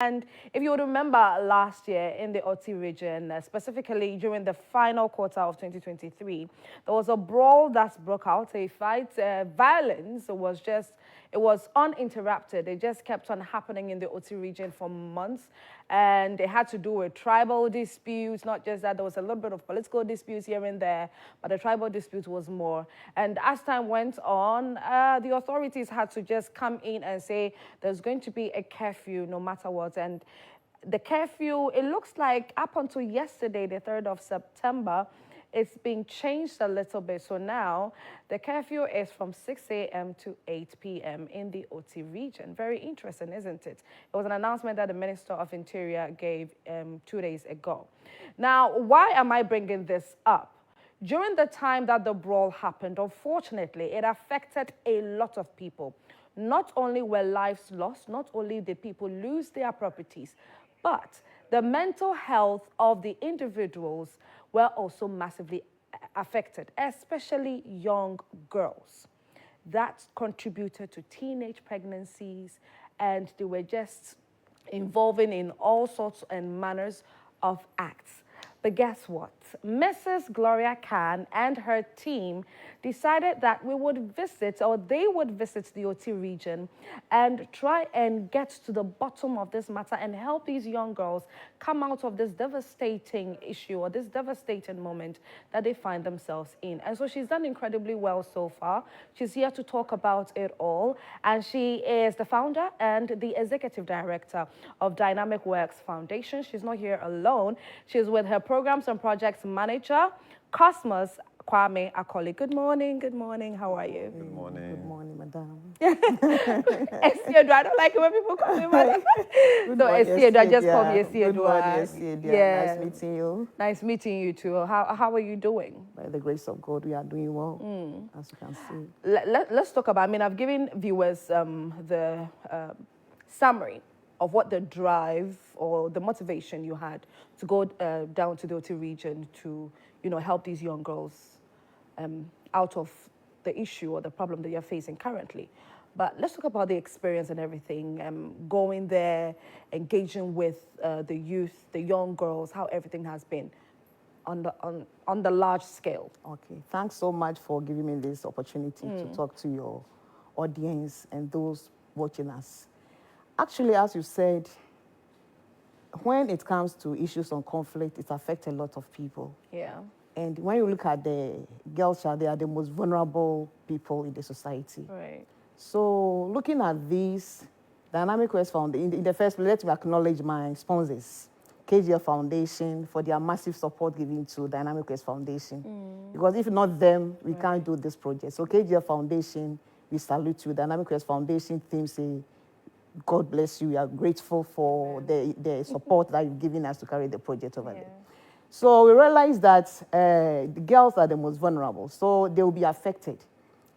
And if you would remember last year in the Oti region, specifically during the final quarter of 2023, there was a brawl that broke out, a fight. Violence it was uninterrupted. It just kept on happening in the Oti region for months. And it had to do with tribal disputes, not just that, there was a little bit of political disputes here and there, but the tribal dispute was more. And as time went on, the authorities had to just come in and say there's going to be a curfew no matter what. And the curfew, it looks like up until yesterday, the 3rd of September, it's been changed a little bit. So now the curfew is from 6 a.m. to 8 p.m. in the Oti region. Very interesting, isn't it? It was an announcement that the Minister of Interior gave 2 days ago. Now, why am I bringing this up? During the time that the brawl happened, unfortunately, it affected a lot of people. Not only were lives lost, not only did people lose their properties, but the mental health of the individuals were also massively affected, especially young girls. That contributed to teenage pregnancies, and they were just involving in all sorts and manners of acts. But guess what? Mrs. Gloria Khan and her team decided that we would visit, or they would visit the Oti region and try and get to the bottom of this matter and help these young girls come out of this devastating issue or this devastating moment that they find themselves in. And so she's done incredibly well so far. She's here to talk about it all. And she is the founder and the executive director of Dynamic Works Foundation. She's not here alone. She's with her programs and projects manager, Cosmos Kwame Akoli. Good morning. Good morning. How are you? Good morning. Good morning, madam. Esiedu, I don't like it when people call me madam. No, Esiedu, just call me Esiedu. Good morning, Esiedu. Yeah. Nice meeting you. Nice meeting you too. How are you doing? By the grace of God, we are doing well, as you can see. Let's talk about, I've given viewers the summary of what the drive or the motivation you had to go down to the Oti region to, help these young girls out of the issue or the problem that you're facing currently. But let's talk about the experience and everything, going there, engaging with the youth, the young girls, how everything has been on the large scale. Okay, thanks so much for giving me this opportunity to talk to your audience and those watching us. Actually, as you said, when it comes to issues on conflict, it affects a lot of people. Yeah. And when you look at the girls, they are the most vulnerable people in the society. Right. So looking at this, Dynamic Works Foundation, in the first place, let me acknowledge my sponsors, KGF Foundation, for their massive support given to Dynamic Works Foundation. Because if not them, we can't do this project. So KGF Foundation, we salute you. Dynamic Works Foundation team say, God bless you. We are grateful for the support that you've given us to carry the project over there. So we realized that the girls are the most vulnerable, so they will be affected.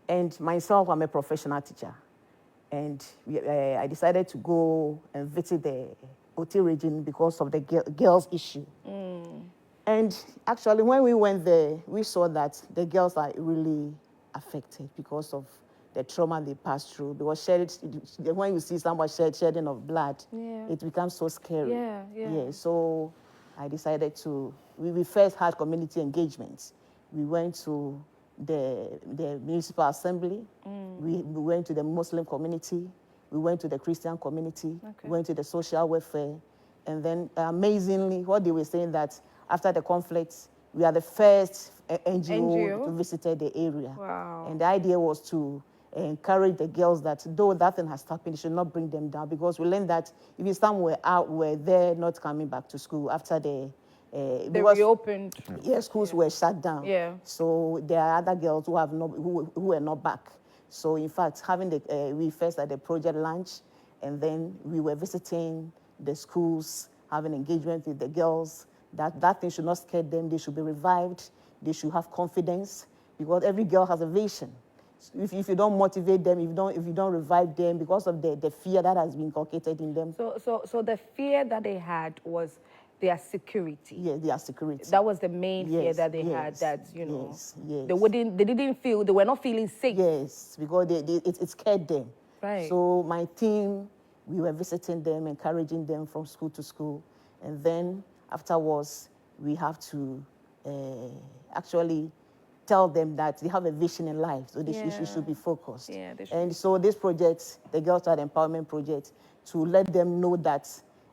And myself, I'm a professional teacher. And I decided to go and visit the Oti region because of the girls' issue. And actually, when we went there, we saw that the girls are really affected because of the trauma they passed through. Because when you see someone shedding of blood, it becomes so scary. Yeah. So I decided we first had community engagements. We went to the municipal assembly. We went to the Muslim community. We went to the Christian community. We went to the social welfare. And then amazingly, what they were saying that after the conflict, we are the first NGO to visit the area. Wow. And the idea was to encourage the girls that though that thing has happened, you should not bring them down, because we learned that if some were out, were there not coming back to school after they reopened. Yeah, schools were shut down. Yeah. So there are other girls who were not back. So in fact, we first had a project launch, and then we were visiting the schools, having engagement with the girls. That thing should not scare them. They should be revived. They should have confidence, because every girl has a vision. If you don't motivate them, if you don't revive them, because of the fear that has been inculcated in them. So the fear that they had was their security. Yeah, their security. That was the main fear that they had. That they were not feeling safe. Yes, because it scared them. Right. So my team, we were visiting them, encouraging them from school to school. And then afterwards, we have to actually tell them that they have a vision in life, so they should be focused. Yeah, they should and so this project, the Girl Child Empowerment Project, to let them know that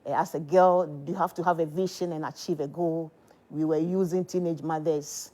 as a girl, you have to have a vision and achieve a goal. We were using teenage mothers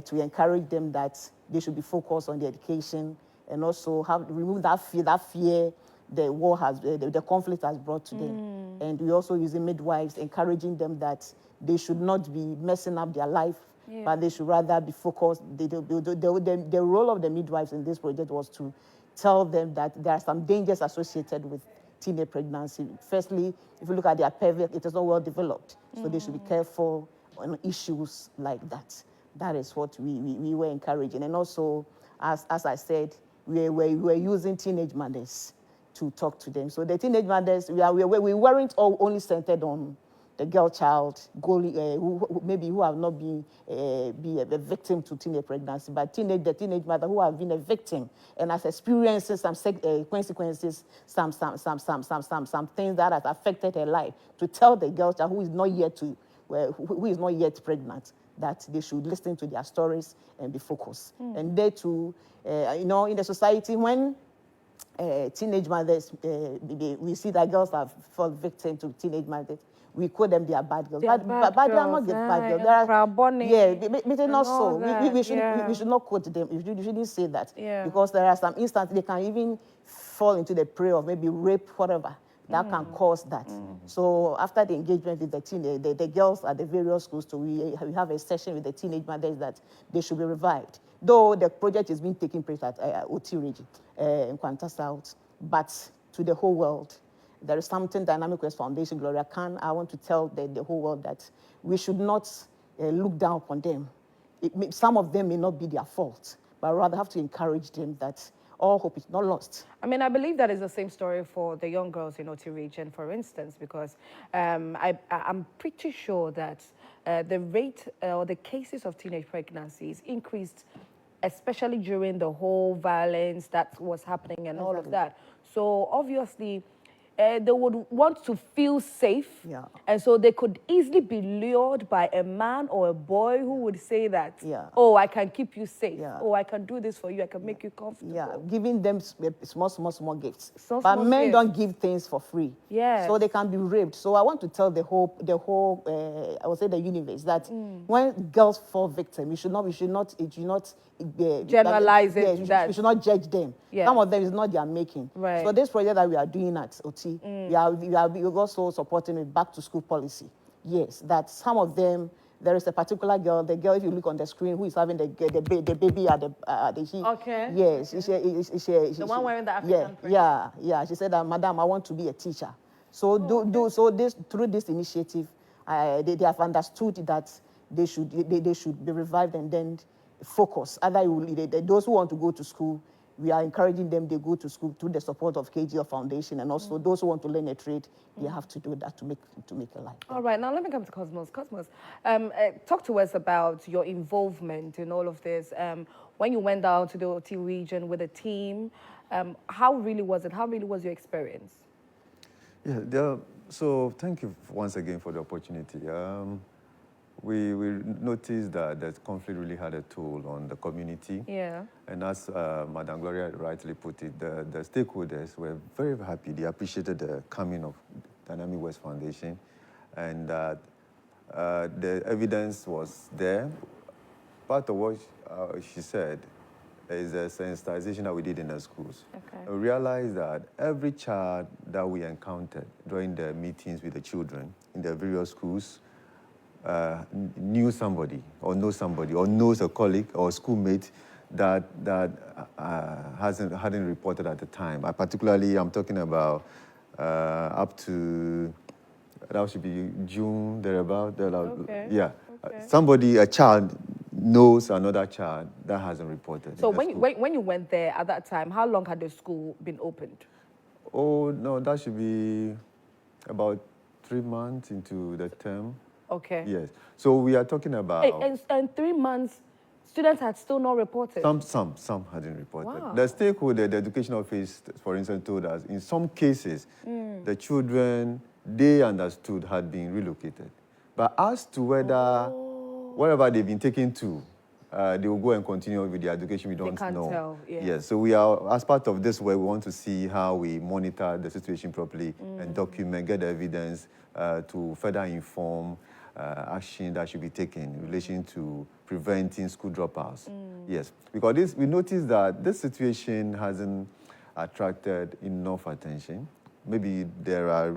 to encourage them that they should be focused on their education and also remove that fear the war has, the conflict has brought to them. And we also using midwives, encouraging them that they should not be messing up their life, but they should rather be focused. The role of the midwives in this project was to tell them that there are some dangers associated with teenage pregnancy. Firstly, if you look at their pelvic, it is not well developed, so they should be careful on issues like that. That is what we were encouraging. And also, as I said, we were using teenage mothers to talk to them. So the teenage mothers, we weren't all only centered on the girl child, who have not been be a victim to teenage pregnancy, but the teenage mother who have been a victim and has experienced some consequences, some things that has affected her life, to tell the girl child who is not yet pregnant that they should listen to their stories and be focused. And they too, in the society, when teenage mothers, we see that girls have fall victim to teenage mothers, we call them they are bad girls. But they are not the bad girls. But they're not so. We should not quote them. You shouldn't say that. Because there are some instances they can even fall into the prey of maybe rape, whatever. That can cause that. So after the engagement with the girls at the various schools, so we have a session with the teenage mothers that they should be revived. Though the project is being taken place at OT region in Kwanta South, but to the whole world, there is something Dynamic West Foundation, Gloria Khan, I want to tell the whole world that we should not look down upon them. Some of them may not be their fault, but rather have to encourage them that all hope is not lost. I mean, I believe that is the same story for the young girls in OT region, for instance, because I'm pretty sure that the rate or the cases of teenage pregnancies increased, especially during the whole violence that was happening and all of that. So obviously, they would want to feel safe, and so they could easily be lured by a man or a boy who would say that, oh, I can keep you safe, oh, I can do this for you, I can make you comfortable. Giving them small gifts. But men don't give things for free, so they can be raped. So I want to tell the whole I would say the universe that when girls fall victim, we should not generalize it. We should not judge them. Some of them is not their making. So this project that we are doing at OT, we are also supporting a back to school policy. Yes, that some of them, there is a particular girl, the girl, if you look on the screen, who is having the baby at the yes, the one wearing the African print. She said that, Madam, I want to be a teacher. So through this initiative, they have understood that they should be revived and then focus. Those who want to go to school, we are encouraging them, they go to school through the support of KGL Foundation, and also those who want to learn a trade, they have to do that to make a life. All right, now let me come to Cosmos. Cosmos, talk to us about your involvement in all of this. When you went down to the OT region with a team, how really was it? How really was your experience? So thank you once again for the opportunity. We noticed that the conflict really had a toll on the community. And as Madam Gloria rightly put it, the stakeholders were very happy. They appreciated the coming of Dynamic West Foundation, and the evidence was there. Part of what she said is the sensitization that we did in the schools. We realized that every child that we encountered during the meetings with the children in the various schools knew somebody or knows a colleague or schoolmate that hadn't reported at the time. Particularly, I'm talking about up to, that should be June, thereabout. A child knows another child that hasn't reported. So when you went there at that time, how long had the school been opened? Oh, no, that should be about 3 months into the term. Okay. Yes. So we are talking about... And 3 months Students had still not reported? Some hadn't reported. Wow. The stakeholder, the education office, for instance, told us, in some cases, the children, they understood, had been relocated. But as to whether, wherever they've been taken to, they will go and continue with their education, we don't can't know. tell, yeah. Yes, so we are, as part of this work, we want to see how we monitor the situation properly and document, get the evidence to further inform action that should be taken in relation to preventing school dropouts. Yes, because we noticed that this situation hasn't attracted enough attention. Maybe there are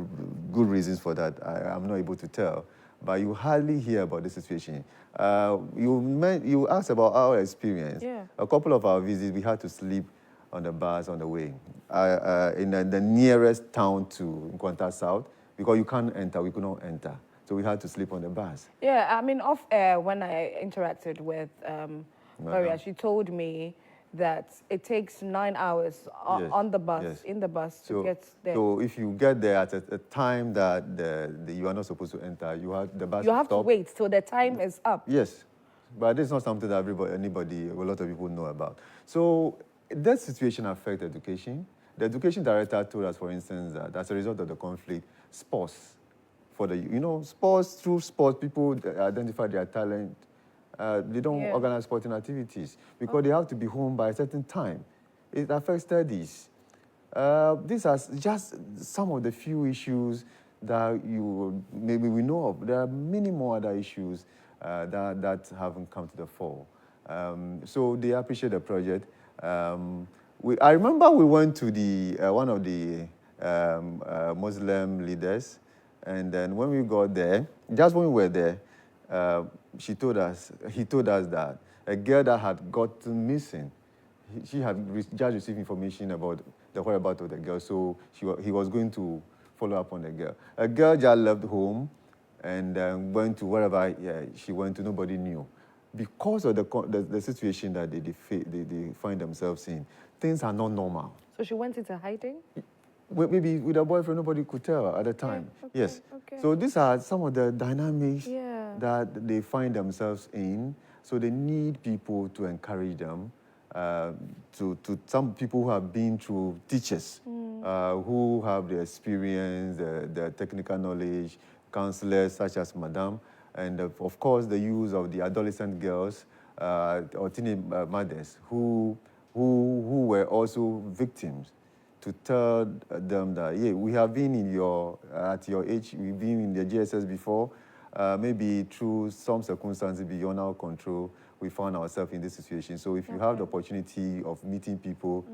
good reasons for that. I'm not able to tell. But you hardly hear about the situation. You asked about our experience. Yeah. A couple of our visits, we had to sleep on the bus on the way in the nearest town to Nkwanta South, because you can't enter, we could not enter. So we had to sleep on the bus. Yeah, I mean, off air, when I interacted with Maria, she told me that it takes 9 hours on the bus, in the bus, to get there. So if you get there at a time that you are not supposed to enter, you have the bus. You have to wait till the time is up. Yes, but it's not something that a lot of people know about. So that situation affects education. The education director told us, for instance, that as a result of the conflict, sports, through sports, people identify their talent. They don't organize sporting activities because they have to be home by a certain time. It affects studies. These are just some of the few issues that maybe we know of. There are many more other issues that haven't come to the fore. So they appreciate the project. I remember we went to one of the Muslim leaders, and then when we got there, just when we were there, he told us that a girl that had gotten missing, she had just received information about the whereabouts of the girl, so he was going to follow up on the girl. A girl just left home and went to wherever she went to, nobody knew. Because of the situation that they find themselves in, things are not normal. So she went into hiding? Maybe with a boyfriend, nobody could tell at the time. Yeah, okay, yes. Okay. So these are some of the dynamics that they find themselves in. So they need people to encourage them. To some people who have been through, teachers who have the experience, the technical knowledge, counselors such as Madame, and of course the use of the adolescent girls or teenage mothers who were also victims, to tell them that, yeah, we have been at your age, we've been in the GSS before, maybe through some circumstances beyond our control, we found ourselves in this situation. So if you have the opportunity of meeting people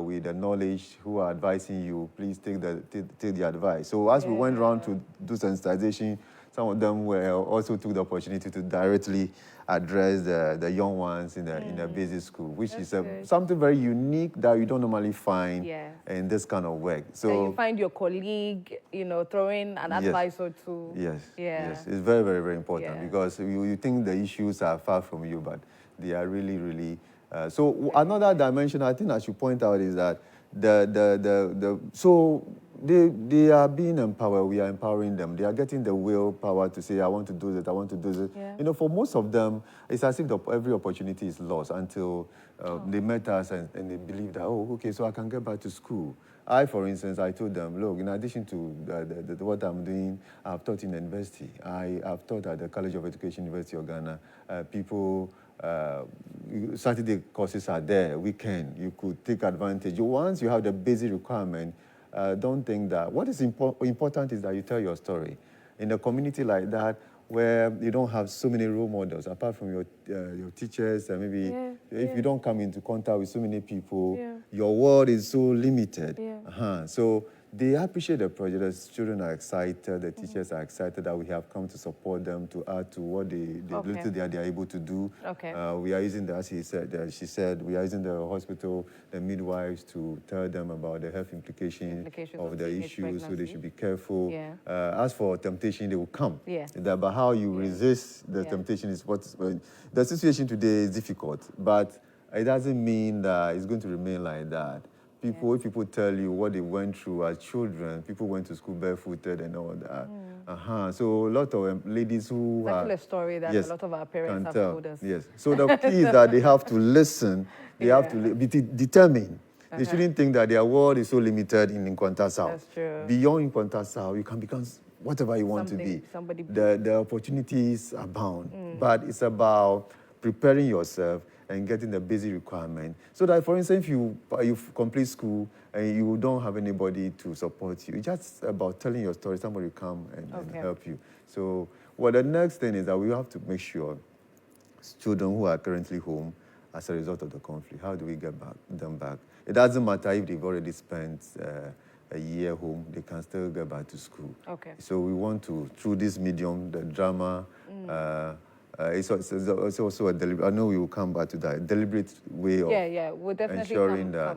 with the knowledge who are advising you, please take the advice. So as we went around to do sensitization, some of them also took the opportunity to directly address the young ones in the basic school, which is something very unique that you don't normally find in this kind of work. So then you find your colleague, throwing an advice or two. Yes, yes, it's very, very, very important because you think the issues are far from you, but they are really, really. So another dimension I think I should point out is that they are being empowered. We are empowering them. They are getting the willpower to say, I want to do this, I want to do this. Yeah. For most of them, it's as if every opportunity is lost until they met us and they believe that, oh, okay, so I can get back to school. For instance, I told them, look, in addition to what I'm doing, I've taught in the university. I've taught at the College of Education, University of Ghana. Saturday courses are there, weekend, you could take advantage. Once you have the basic requirement, don't think that. What is important is that you tell your story. In a community like that, where you don't have so many role models, apart from your teachers, and maybe if you don't come into contact with so many people, your world is so limited. So they appreciate the project. The children are excited. The teachers are excited that we have come to support them, to add to what little they are able to do. We are using as she said, we are using the hospital, the midwives, to tell them about the health implications of the issues, so they should be careful. As for temptation, they will come. But how you resist the temptation is the situation today is difficult, but it doesn't mean that it's going to remain like that. If people tell you what they went through as children, people went to school barefooted and all that. So a lot of ladies who it's actually a story that a lot of our parents have told us. Yes. So the key is that they have to listen. They have to be determined. They shouldn't think that their world is so limited in Nkwanta-South. That's true. Beyond Nkwanta-South, you can become whatever you want to be. The opportunities abound. But it's about preparing yourself and getting the basic requirement. So that, for instance, if you complete school and you don't have anybody to support you, it's just about telling your story. Somebody will come and help you. So the next thing is that we have to make sure children who are currently home as a result of the conflict, how do we get them back? It doesn't matter if they've already spent a year home, they can still get back to school. So we want to, through this medium, the drama, it's also a deliberate, I know we will come back to that, deliberate way of we'll definitely ensuring that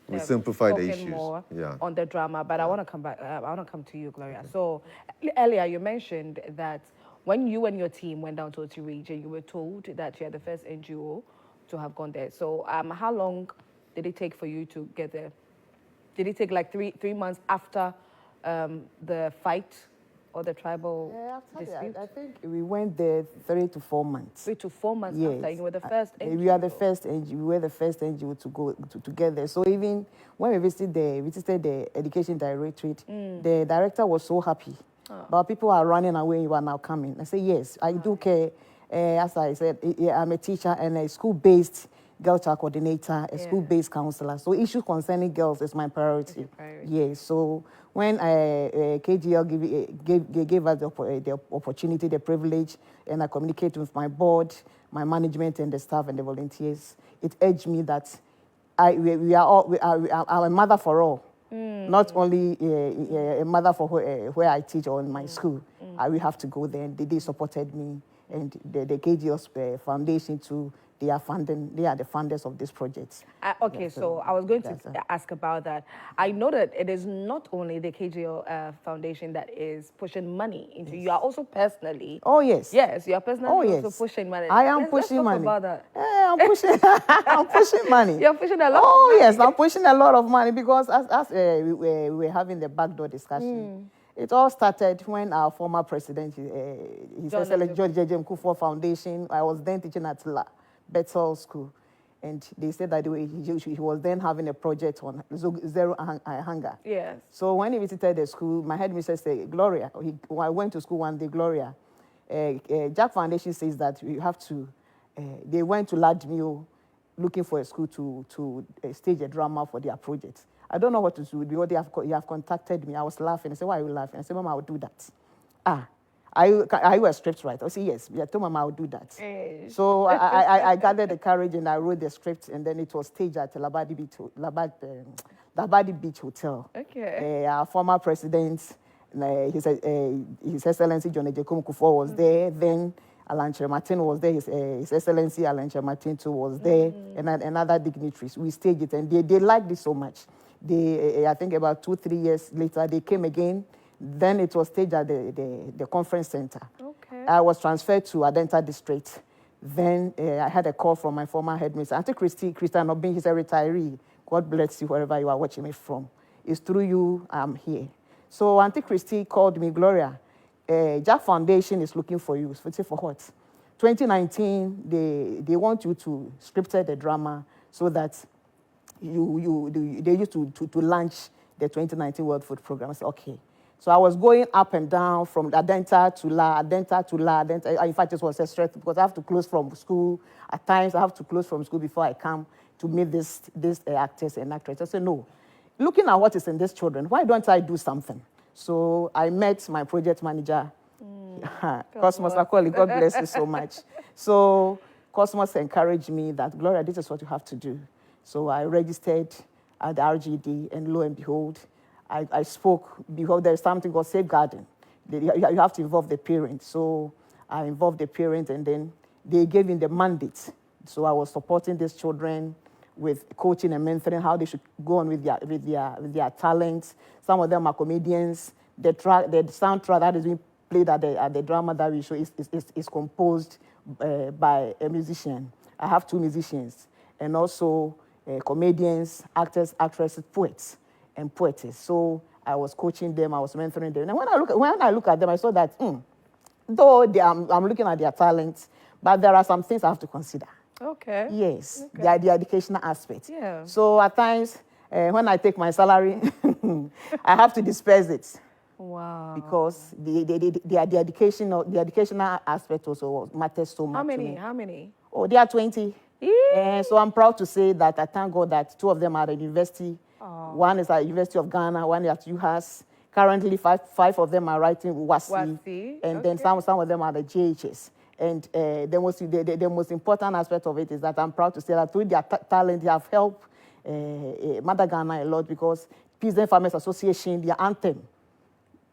we simplify the issues. More on the drama, but I want to come back, I want to come to you, Gloria. So earlier you mentioned that when you and your team went down to Oti region, you were told that you are the first NGO to have gone there. So how long did it take for you to get there? Did it take like three months after the fight or the tribal dispute? I think we went there 3 to 4 months. 3 to 4 months after. You were the first NGO. We are the first NGO. We were the first NGO to go together. So even when we visited the Education Directorate, the director was so happy. But people are running away, you are now coming. I say, yes, I do care. As I said, I'm a teacher and a school-based girl child coordinator, a school-based counselor. So issues concerning girls is my priority. Yes. So when KGL gave us the opportunity, the privilege, and I communicated with my board, my management, and the staff and the volunteers, it urged me that I'm a mother for all. Not only a mother for where I teach or in my school. We have to go there, and they supported me, and the KGL Foundation too. They are the funders of this project. So I was going to ask about that. I know that it is not only the KGL Foundation that is pushing money into you. You are also personally. Oh, yes. Yes, you are personally also pushing money. I am pushing money. Let's talk about that. I'm pushing, I'm pushing money. You're pushing a lot of money. Yes, I'm pushing a lot of money because as we were having the backdoor discussion, it all started when our former president, His Excellency George J.J. Mkufuor Foundation, I was then teaching at Bethel School, and they said that he was then having a project on zero hunger. Yes. So when he visited the school, my headmistress said, Gloria, I went to school one day, Gloria, Jack Foundation says that you have to, they went to Ladmio looking for a school to stage a drama for their project. I don't know what to do because they have contacted me. I was laughing. I said, why are you laughing? I said, Mama, I will do that. Are you a script writer? I said, yes. I told Mama I would do that. So I gathered the courage and I wrote the script, and then it was staged at Labadi Beach Hotel. Our former president, His Excellency John Ejeko Mkufuor was there. Then Alan Martin was there. His Excellency Alan Martin too was there, and other dignitaries. We staged it, and they liked it so much. I think about 2-3 years later, they came again. Then it was staged at the conference center. I was transferred to Adenta district. Then I had a call from my former headmistress, Auntie Christian Obin. He's a retiree. God bless you wherever you are watching me from. It's through you I'm here. So Auntie Christy called me, Gloria, Jack Foundation is looking for you. For what? 2019, they want you to script the drama so that they used to launch the 2019 World Food Program. I said, okay. So I was going up and down from Adenta to La. In fact, it was a stress because I have to close from school. At times, I have to close from school before I come to meet these actors and actresses. I said, no. Looking at what is in these children, why don't I do something? So I met my project manager, Cosmos Akoli. God bless you so much. So Cosmos encouraged me that, Gloria, this is what you have to do. So I registered at the RGD, and lo and behold, I spoke, because there's something called safeguarding. You have to involve the parent. So I involved the parent, and then they gave me the mandate. So I was supporting these children with coaching and mentoring, how they should go on with their talents. Some of them are comedians. The soundtrack that is being played at the drama that we show is composed by a musician. I have 2 musicians, and also comedians, actors, actresses, poets, and poetess. So I was coaching them, I was mentoring them. And when I look at them, I saw that, though I'm looking at their talents, but there are some things I have to consider. Okay. Yes, okay. the educational aspect. Yeah. So at times, when I take my salary, I have to disperse it. Wow. Because the educational aspect also matters so much to me. How many? Oh, they are 20. So I'm proud to say that I thank God that 2 of them are at university. Oh. One is at University of Ghana, one is at UHAS. Currently, five of them are writing WASI. And then some of them are the JHS. And the most important aspect of it is that I'm proud to say that through their talent, they have helped Mother Ghana a lot, because Peace and Farmers Association, their anthem,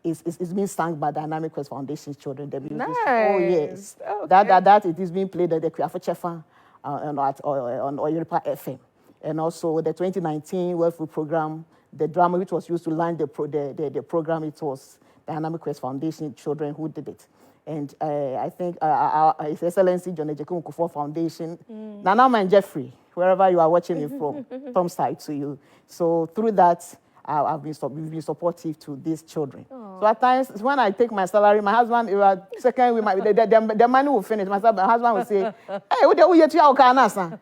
is being sung by Dynamic Quest Foundation children. The music. Nice. Oh, yes. Okay. That it is being played at the Kuafo Chefa on Oyeripa FM. And also the 2019 World Food Program, the drama which was used to launch the program, it was Dynamic Quest Foundation children who did it. And I think His Excellency John Ejekun Kufuor Foundation, Nana and Jeffrey, wherever you are watching me from, thumbs side to you. So through that, we've been supportive to these children. Aww. So at times, when I take my salary, my husband, second week, the money will finish. My husband will say, "Hey, what do you do? You can't answer."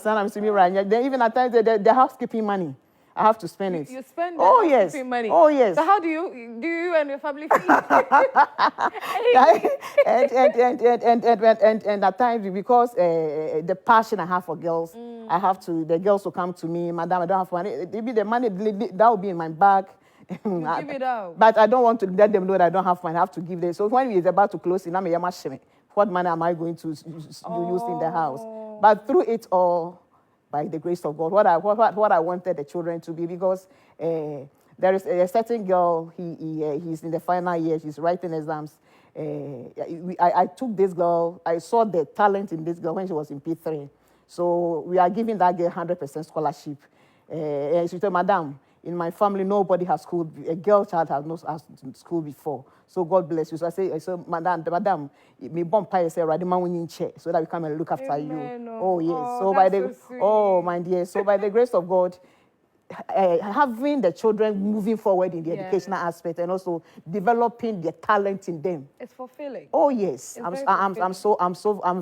I'm saying right. Then even at times, the housekeeping money, I have to spend it. You spend the housekeeping money? Oh, yes. So how do you and your family feed? and at times, because the passion I have for girls, the girls will come to me, "Madam, I don't have money." Maybe the money, that will be in my bag. You give it out. But I don't want to let them know that I don't have money. I have to give them. So when it's about to close, what money am I going to use in the house? But through it all, by the grace of God, what I wanted the children to be, because there is a certain girl, he's in the final year, she's writing exams. I took this girl, I saw the talent in this girl when she was in P3. So we are giving that girl 100% scholarship. And she said, "Madam, in my family, nobody has schooled, a girl child has not schooled before. So God bless you." So I say, "Madam, me bomb pie say so that we come and look after you." Oh yes. My dear. So by the grace of God, having the children moving forward in the educational aspect and also developing their talent in them. It's fulfilling. Oh yes, I'm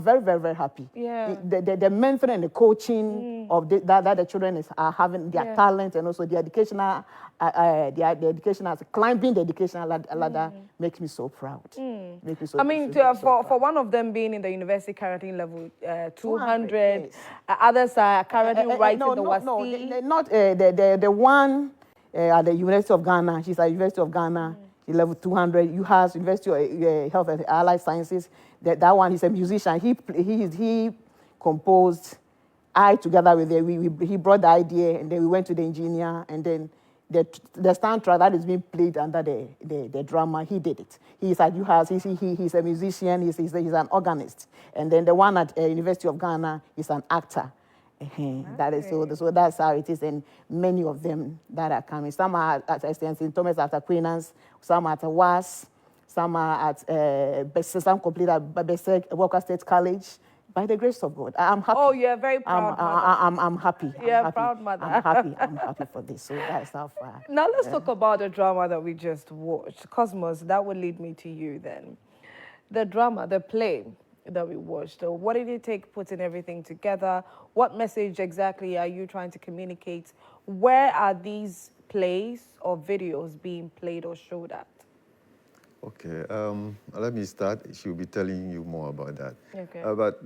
very, very, very happy. Yeah. The mentoring and the coaching of that the children are having their talent, and also the educational, climbing the educational ladder makes me so proud. Makes me so. I mean, for one of them being in the university currently level 200, yes. Others are currently writing the WASI. No, not the one at the University of Ghana. She's at the University of Ghana. She's level 200. You have University of Health and Allied Sciences. That one, he's a musician. He composed. I together with him, he brought the idea, and then we went to the engineer, and then the soundtrack that is being played under the drama, he did it. He's at UHAS, he's a musician, he's an organist. And then the one at University of Ghana is an actor. That is so that's how it is, and many of them that are coming. Some are at St. Thomas at Aquinas, some are at WAS, some are at some complete at Besek, Walker State College. By the grace of God, I'm happy. Oh, you're very proud mother. I'm happy. You're proud mother. I'm happy for this. So that's how far. Now let's talk about the drama that we just watched. Cosmos, that would lead me to you then. The drama, the play that we watched. What did it take putting everything together? What message exactly are you trying to communicate? Where are these plays or videos being played or showed at? Okay, let me start. She'll be telling you more about that. Okay. But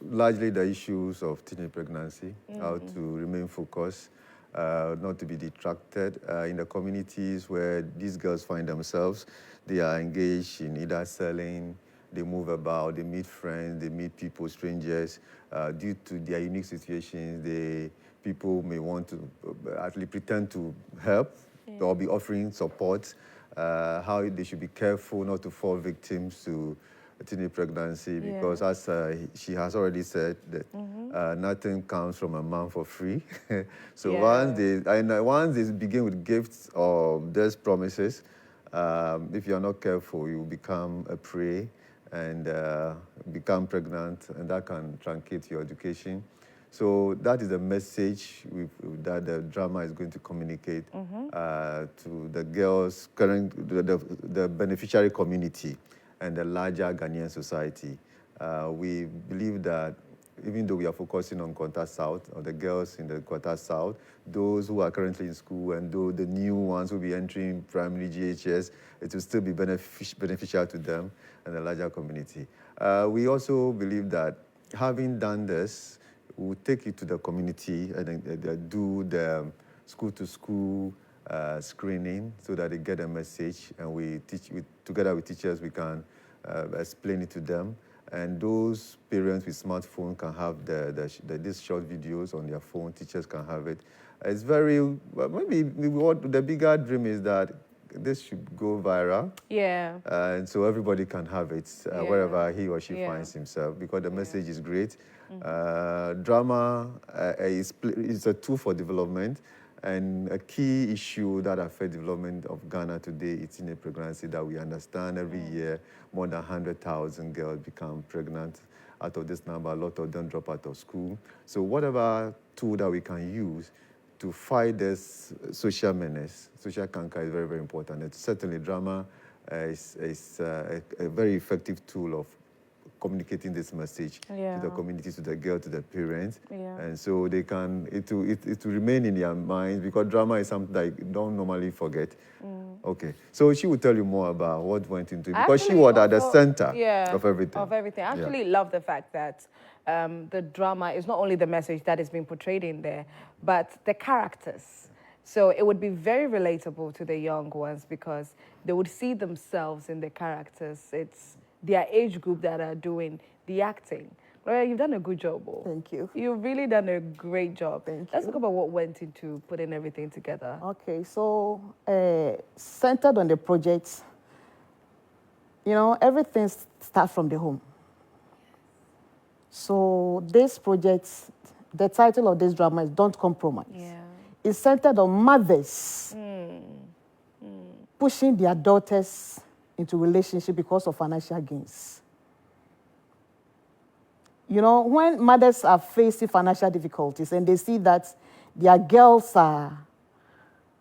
largely the issues of teenage pregnancy, how to remain focused, not to be detracted in the communities where these girls find themselves. They are engaged in either selling, they move about, they meet friends, they meet people, strangers. Due to their unique situations, people may want to actually pretend to help or be offering support. How they should be careful not to fall victims to teenage pregnancy, because as she has already said, that nothing comes from a man for free. So once they begin with gifts or there's promises, if you're not careful, you become a prey and become pregnant, and that can truncate your education. So that is the message that the drama is going to communicate to the girls, the beneficiary community and the larger Ghanaian society. We believe that even though we are focusing on Quanta South, or the girls in the Quanta South, those who are currently in school and the new ones who will be entering primary GHS, it will still be beneficial to them and the larger community. We also believe that having done this, we'll take it to the community and do the school-to-school screening so that they get a message, and we teach, together with teachers, we can explain it to them. And those parents with smartphone can have these short videos on their phone. Teachers can have it. It's very, maybe what the bigger dream is that this should go viral. Yeah. And so everybody can have it wherever he or she finds himself, because the message is great. Drama is a tool for development, and a key issue that affects development of Ghana today is teenage pregnancy that we understand every year. More than 100,000 girls become pregnant. Out of this number, a lot of them drop out of school. So whatever tool that we can use to fight this social menace, social canker, is very, very important. It's certainly drama is a very effective tool of communicating this message to the community, to the girl, to the parents. And so they can, it will remain in their minds, because drama is something that you don't normally forget. Okay, so she will tell you more about what went into it, because she was at the center of everything. I actually love the fact that the drama is not only the message that is being portrayed in there, but the characters. So it would be very relatable to the young ones, because they would see themselves in the characters. It's their age group that are doing the acting. Gloria, you've done a good job. Thank you. You've really done a great job. Thank you. Let's talk about what went into putting everything together. Okay, so centered on the project, you know, everything starts from the home. So this project, the title of this drama is Don't Compromise. It's centered on mothers pushing their daughters into relationship because of financial gains. You know, when mothers are facing financial difficulties and they see that their girls are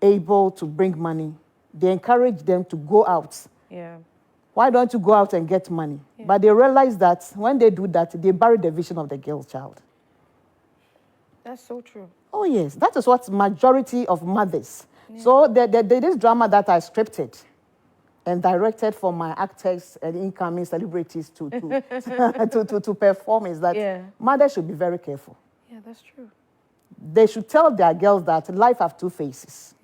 able to bring money, they encourage them to go out. Why don't you go out and get money? But they realize that when they do that, they bury the vision of the girl child. That's so true. Oh, yes. That is what majority of mothers. So this drama that I scripted and directed for my actors and incoming celebrities to perform is that mothers should be very careful. Yeah, that's true. They should tell their girls that life have two faces,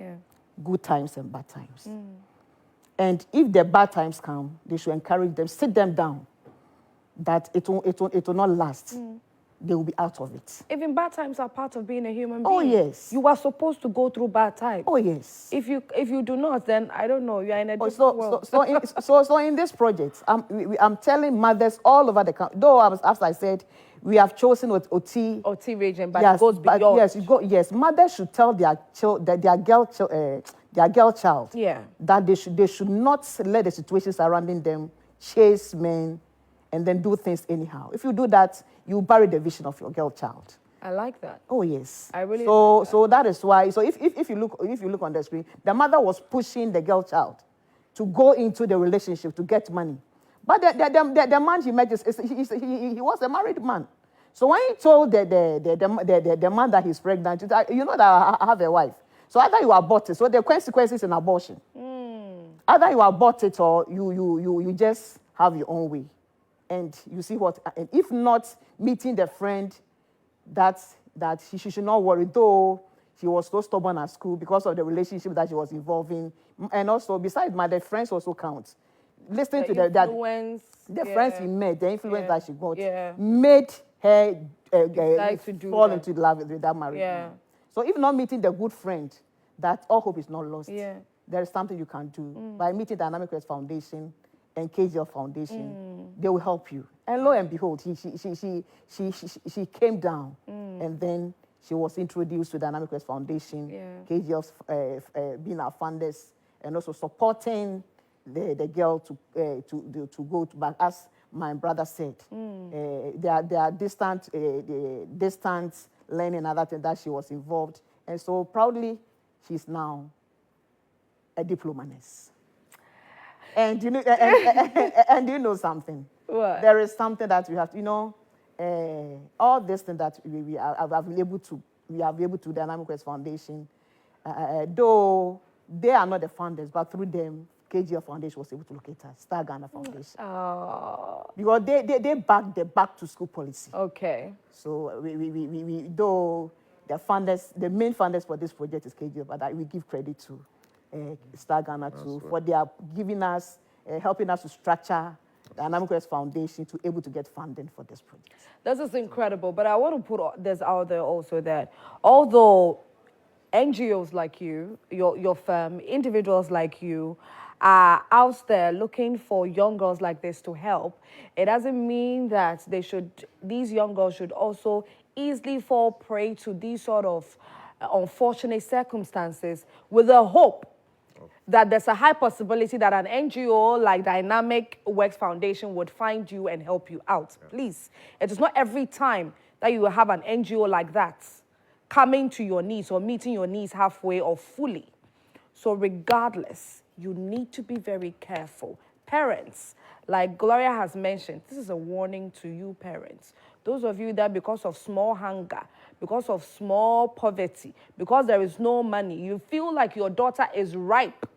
good times and bad times. And if the bad times come, they should encourage them, sit them down, that it will not last. They will be out of it. Even bad times are part of being a human being. Oh, yes. You are supposed to go through bad times. Oh, yes. If you do not, then I don't know, you are in a different world. So in this project, I'm telling mothers all over the country, though, as I said, we have chosen OT region, but it goes beyond. Yes, mothers should tell their girl child that they should not let the situation surrounding them chase men and then do things anyhow. If you do that, you bury the vision of your girl child. I like that. Oh, yes. I really like that. So that is why. So if you look on the screen, the mother was pushing the girl child to go into the relationship to get money. But the man she met he was a married man. So when he told the man that he's pregnant, you know that I have a wife. So either you abort it. So the consequences in abortion. Either you abort it or you just have your own way. And you see what, and if not meeting the friend that she should not worry, though she was so stubborn at school because of the relationship that she was involved in. And also, besides the friends also count. Listening to the friends he met, the influence that she got, made her fall into love with that marriage man. So if not meeting the good friend, that all hope is not lost. There is something you can do by meeting the Dynamic Quest Foundation and KGL Foundation. They will help you. And lo and behold, she came down, and then she was introduced to Dynamic Quest Foundation, KGL's being our funders, and also supporting the girl to go back. As my brother said. There are distant learning and other things that she was involved. And so proudly, she's now a diplomatist. And you know, and you know something? What? There is something that we have to, all this thing that we have been able to, Dynamic Quest Foundation, though they are not the founders, but through them, KGF Foundation was able to locate us, Star Ghana Foundation. Oh. Because they back the back to school policy. Okay. So we though the funders, the main funders for this project is KGF, but we give credit to Star Ghana too, for they are giving us, helping us to structure the Dynamic Quest Foundation to able to get funding for this project. This is incredible, but I want to put this out there also that although NGOs like you, your firm, individuals like you, are out there looking for young girls like this to help, it doesn't mean that these young girls should also easily fall prey to these sort of unfortunate circumstances with the hope that there's a high possibility that an NGO like Dynamic Works Foundation would find you and help you out. Yeah. Please, it is not every time that you will have an NGO like that coming to your needs or meeting your needs halfway or fully. So regardless, you need to be very careful. Parents, like Gloria has mentioned, this is a warning to you parents. Those of you that because of small hunger, because of small poverty, because there is no money, you feel like your daughter is ripe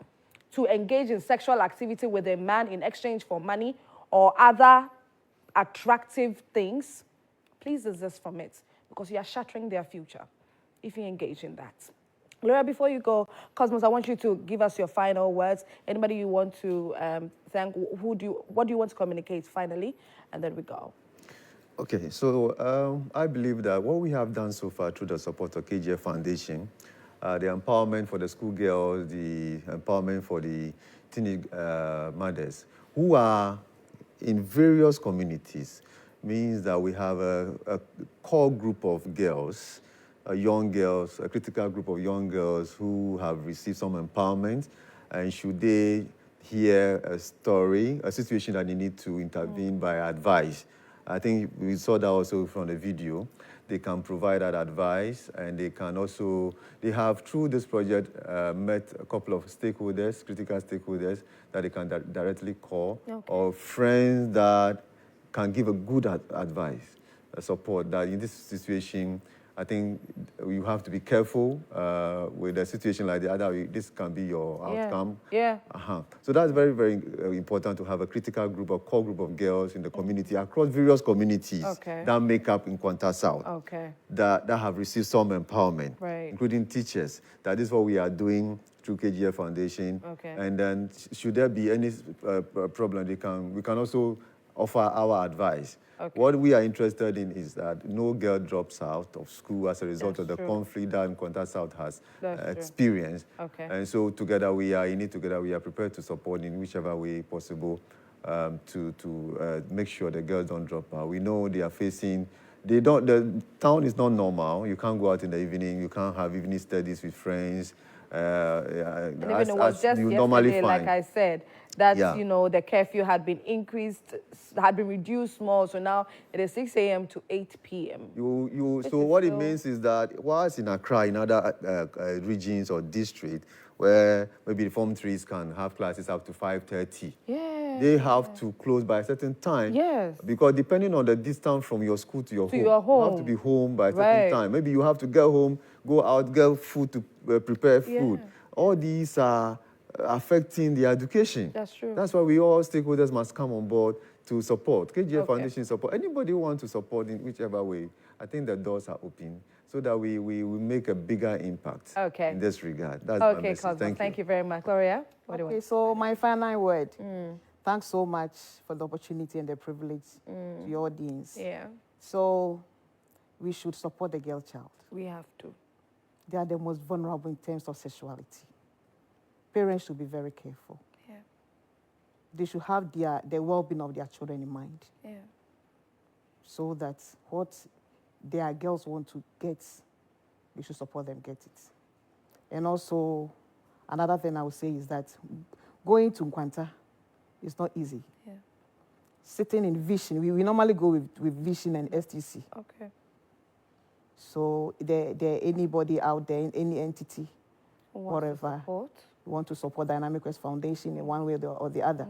to engage in sexual activity with a man in exchange for money or other attractive things, please desist from it because you are shattering their future if you engage in that. Laura, before you go, Cosmos, I want you to give us your final words. Anybody you want to thank? What do you want to communicate finally? And then we go. Okay, so I believe that what we have done so far through the support of KGF Foundation, the empowerment for the schoolgirls, the empowerment for the teenage mothers who are in various communities, means that we have a core group of girls, young girls, a critical group of young girls who have received some empowerment, and should they hear a story, a situation that they need to intervene by advice. I think we saw that also from the video. They can provide that advice, and they can also, they have through this project met a couple of stakeholders, critical stakeholders that they can directly call, or friends that can give a good advice, support that in this situation. I think you have to be careful with a situation like the other. This can be your outcome. Yeah. So that's very, very important to have a critical group, a core group of girls in the community, across various communities that make up in Kwanta South, that have received some empowerment, including teachers. That is what we are doing through KGF Foundation. And then should there be any problem, we can also offer our advice. What we are interested in is that no girl drops out of school as a result of the conflict that Kwanta South has experienced. And so together we are in it, together we are prepared to support in whichever way possible to make sure the girls don't drop out. We know they are facing, the town is not normal. You can't go out in the evening, you can't have evening studies with friends. And even it was just yesterday, like I said, that, you know, the curfew had been increased, had been reduced more, so now it is 6 a.m. to 8 p.m. So what it means is that whilst in Accra, in other regions or districts, where maybe the Form 3s can have classes up to 5:30, they have to close by a certain time. Because depending on the distance from your school to your home, you have to be home by a certain time. Maybe you have to get home, go out, get food to prepare food. All these are affecting the education. That's true. That's why we all stakeholders must come on board to support. KGF Foundation support. Anybody who wants to support in whichever way, I think the doors are open so that we make a bigger impact in this regard. That's my message. Cosmo, thank you very much. Gloria, what do you want? So my final word. Thanks so much for the opportunity and the privilege to your audience. So we should support the girl child. We have to. They are the most vulnerable in terms of sexuality. Parents should be very careful. They should have the well-being of their children in mind. So that what their girls want to get, they should support them get it. And also, another thing I would say is that going to Kwanta is not easy. sitting in vision. We normally go with vision and STC. Okay. So there anybody out there, any entity, whatever, want to support Dynamic Quest Foundation in one way or the other,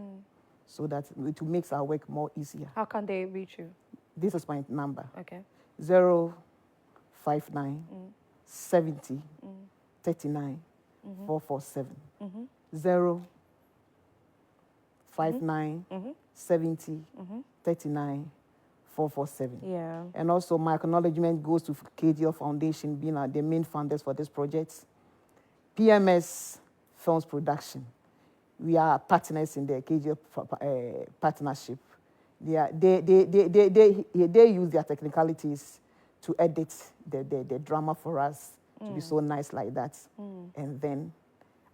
so that it makes our work more easier. How can they reach you? This is my number. Okay. 059 70 39 447. 059 70 39 447. Yeah. And also my acknowledgement goes to KGL Foundation being the main funders for this project. PMS Films Production. We are partners in the KGL partnership. They use their technicalities to edit the drama for us to be so nice like that. And then,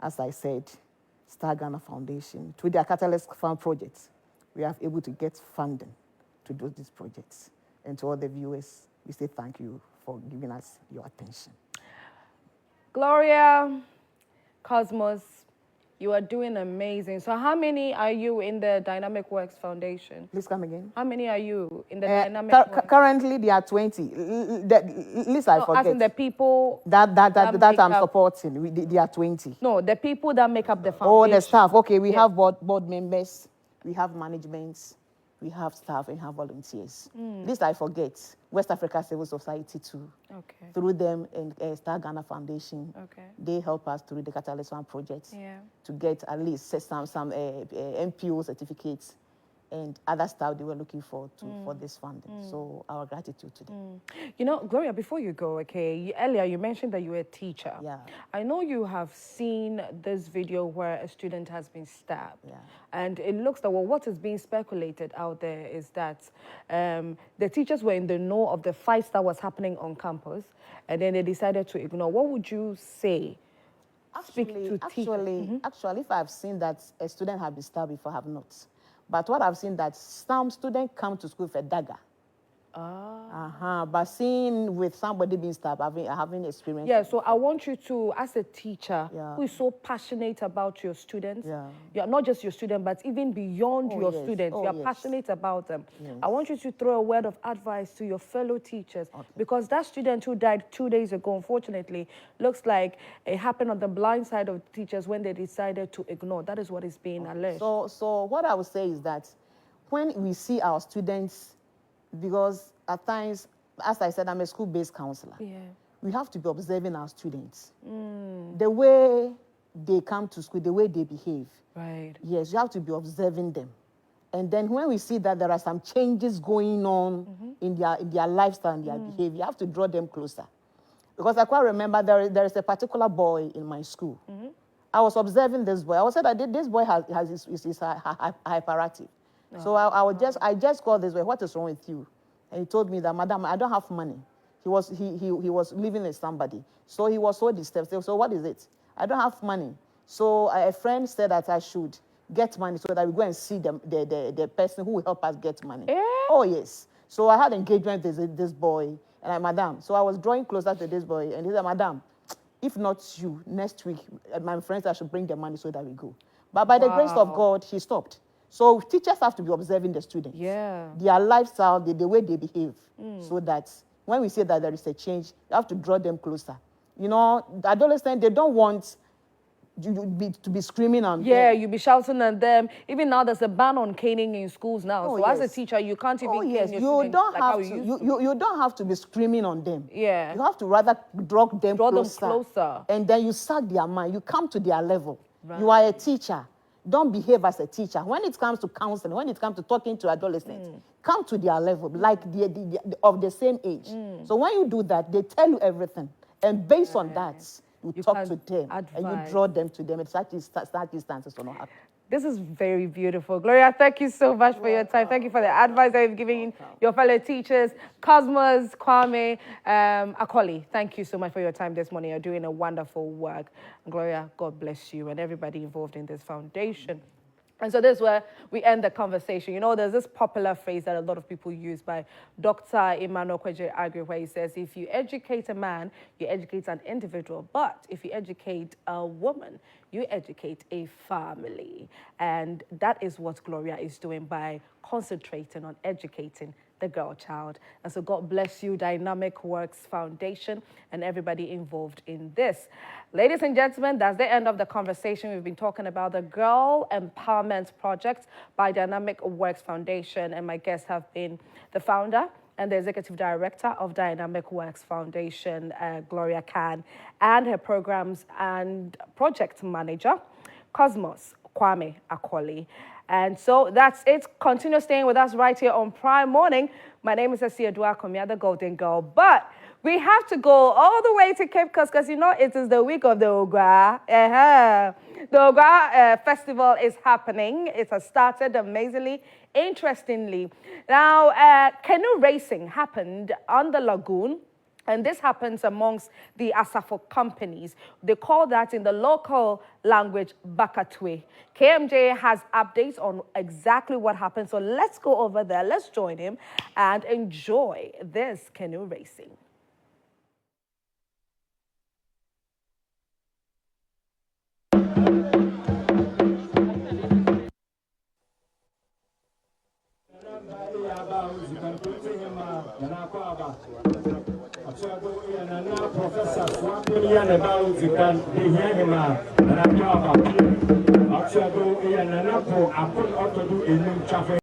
as I said, Star Ghana Foundation, through their Catalyst Fund project, we are able to get funding to do these projects. And to all the viewers, we say thank you for giving us your attention. Gloria, Cosmos, you are doing amazing. So how many are you in the Dynamic Works Foundation? Please come again. How many are you in the Dynamic Works? Currently, there are 20. Least I forget. As in the people that I'm supporting, there are 20. No, the people that make up the foundation. Oh, the staff. Okay, we have board members, we have management, we have staff, and have volunteers. Least I forget. West Africa Civil Society too. Okay. Through them and Star Ghana Foundation. Okay. They help us through the Catalyst Fund project. Yeah. To get at least some MPO certificates and other stuff they were looking for this funding. So our gratitude to them. You know, Gloria, before you go, okay, earlier you mentioned that you were a teacher. Yeah. I know you have seen this video where a student has been stabbed. Yeah. And it looks like, well, what is being speculated out there is that the teachers were in the know of the fight that was happening on campus, and then they decided to ignore. What would you say? Actually, if I've seen that a student has been stabbed before, I have not. But what I've seen that some students come to school with a dagger. But seeing with somebody being stabbed, having experience. Yeah, so I want you to, as a teacher who is so passionate about your students, you're not just your student, but even beyond your students, you're passionate about them. Yes. I want you to throw a word of advice to your fellow teachers, because that student who died 2 days ago, unfortunately, looks like it happened on the blind side of teachers when they decided to ignore. That is what is being alleged. So what I would say is that when we see our students, because at times, as I said, I'm a school-based counselor. Yeah. We have to be observing our students. The way they come to school, the way they behave. Right. Yes, you have to be observing them. And then when we see that there are some changes going on in their lifestyle and their behavior, you have to draw them closer. Because I quite remember there is a particular boy in my school. I was observing this boy. I was saying that this boy is hyperactive. So I just called this boy, what is wrong with you? And he told me that, Madam, I don't have money. He was living with somebody. So he was so disturbed. So what is it? I don't have money. So a friend said that I should get money so that we go and see the person who will help us get money. Oh, yes. So I had engagement with this boy. And Madam, so I was drawing closer to this boy. And he said, Madam, if not you, next week, my friends, I should bring the money so that we go. But by the grace of God, he stopped. So teachers have to be observing the students, their lifestyle, the way they behave, so that when we say that there is a change, you have to draw them closer. You know, the adolescents, they don't want you to be screaming on them. Yeah, you be shouting at them. Even now, there's a ban on caning in schools now. So as a teacher, you can't even cane your students like how you used to. You don't have to be screaming on them. Yeah. You have to rather draw them closer. And then you sack their mind. You come to their level. Right. You are a teacher. Don't behave as a teacher. When it comes to counseling, when it comes to talking to adolescents, come to their level, like of the same age. So when you do that, they tell you everything. And based on that, you talk to them and you draw them to them. And such instances will not happen. This is very beautiful. Gloria, thank you so much for your time. Thank you for the advice that you've given your fellow teachers. Cosmos, Kwame, Akoli, thank you so much for your time this morning. You're doing a wonderful work. Gloria, God bless you and everybody involved in this foundation. And so this is where we end the conversation. You know, there's this popular phrase that a lot of people use by Dr. Emmanuel Kweje Agri, where he says, if you educate a man, you educate an individual. But if you educate a woman, you educate a family. And that is what Gloria is doing by concentrating on educating the girl child. And so God bless you, Dynamic Works Foundation, and everybody involved in this. Ladies and gentlemen, that's the end of the conversation. We've been talking about the Girl Empowerment Project by Dynamic Works Foundation, and my guests have been the founder and the executive director of Dynamic Works Foundation, Gloria Khan, and her programs and project manager, Cosmos Kwame Akoli. And so that's it. Continue staying with us right here on Prime Morning. My name is Asiadua Komia, the Golden Girl. But we have to go all the way to Cape Coast because, you know, it is the week of the Ogwa. The Ogwa festival is happening. It has started amazingly, interestingly. Now, canoe racing happened on the lagoon. And this happens amongst the Asafo companies. They call that in the local language, Bakatwe. KMJ has updates on exactly what happened. So let's go over there. Let's join him and enjoy this canoe racing. Professor Swapilian about you can be him and I'm talking. Actually, I put out to do a new traffic.